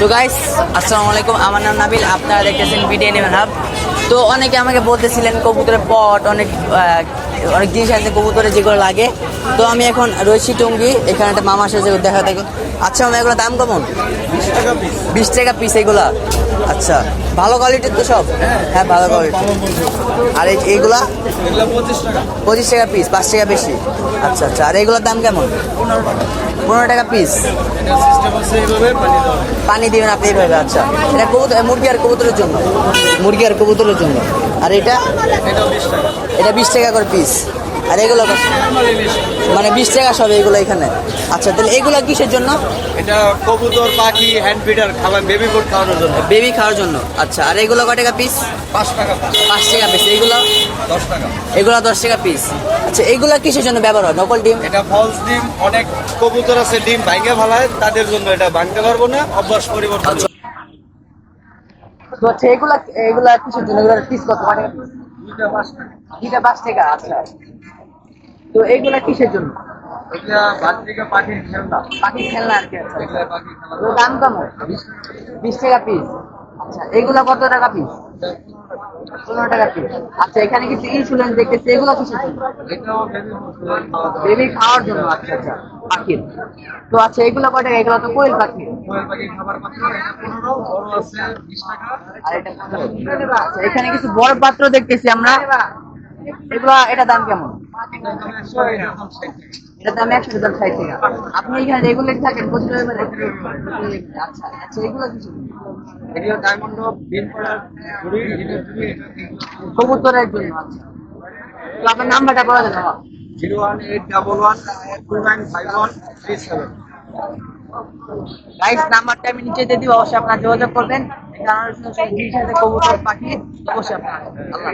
তো গাইস আসসালামু আলাইকুম, আমার নাম নাবিল, আপনারা দেখতেছেন বিডিএন হাব। তো অনেকে আমাকে বলতেছিলেন কবুতরের পট অনেক অনেক জিনিস আছে কবুতরের যেগুলো লাগে। তো আমি এখন রয়েছি টঙ্গী, এখানে একটা মামা সাথে দেখা থাকে। আচ্ছা মামা, এগুলো দাম কেমন? 20 টাকা পিস। 20 টাকা পিস এগুলা? আচ্ছা, ভালো কোয়ালিটির তো সব? হ্যাঁ ভালো কোয়ালিটি। আর এইগুলা? এগুলো 25 টাকা। 25 টাকা পিস, 5 টাকা বেশি। আচ্ছা আচ্ছা, আর এগুলোর দাম কেমন? 15 টাকা। 15 টাকা পিস। এটা সিস্টেম আছে এইভাবে পানি দেওয়া। পানি দিবেন আপনি এইভাবে? আচ্ছা, এটা কবুতর মুরগি আর কবুতরের জন্য? মুরগি আর কবুতরের জন্য। আর এটা? এটা 20 টাকা। এটা 20 টাকা করে পিস। আর এগুলো কত? মানে 20 টাকা সব এগুলো এখানে? আচ্ছা, তাহলে এগুলো কিসের জন্য? এটা কবুতর, পাখি, হ্যান্ড ফিডার খাবার, বেবি ফুড খাওয়ানোর জন্য। বেবি খাওয়ার জন্য। আচ্ছা, আর এগুলো কয় টাকা পিস? 5 টাকা। 5 টাকা পিস। এগুলো? 10 টাকা। এগুলো 10 টাকা পিস। আচ্ছা, এগুলো কিসের জন্য ব্যবহার হয়? নকল ডিম? এটা ফলস ডিম। অনেক কবুতর আছে ডিম ভাঙে ফেলায়, তাদের জন্য এটা ভাঙতে পারবো না, অভ্যাস পরিবর্তন। তো আচ্ছা, এগুলা এগুলা কিসের জন্য? এগুলোর পিস কত? কয় টাকা পিস? দুইটা 5 টাকা। দুইটা 5 টাকা। আচ্ছা, তো এইগুলা কিসের জন্য? এটা বাচ্চাকে পাখির খেলনা। পাখি খেলনা আর কি? আচ্ছা, এগুলা পাখি খেলনা। তো দাম কেমন? 20 টাকা পিস। আচ্ছা, এগুলা কত টাকা পিস? 15 টাকা পিস। আচ্ছা, এখানে কিছু ইনসুলেন্স দেখতেছি, এগুলো কিসের জন্য? এটাও বেবি ফুড খাওয়া দাওয়া। বেবি খাওয়ার জন্য। আচ্ছা আচ্ছা, পাখির। তো আচ্ছা, এগুলো কয় টাকা? এগুলো তো কোয়েল পাখি। কোয়েল পাখি খাবার পাত্র, এটা 15, বড় আছে 20 টাকা। আর এটা 15। আচ্ছা, এখানে কিছু বড় পাত্র দেখতেছি আমরা, এগুলো এটা দাম কেমন? এটার দাম 100, এটার দাম 60 টাকা। এটার দাম 100, দাম 60 টাকা। আপনি এখানে রেগুলার থাকেন প্রতিদিন? আচ্ছা আচ্ছা, এগুলো কিছু এগুলো ডায়মন্ড বিন করার ঘুড়ি, এটা ঘুড়ি, এটা কবুতরের জন্য। আচ্ছা, তো আপনার নাম্বারটা বলে দেন বাবা। 01811295137। গাইস, নাম্বারটা আমি নিচে দিয়ে দিব, অবশ্যই আপনারা যোগাযোগ করবেন। কারণ কবুতর পাখি অবশ্যই আপনারা। আল্লাহ।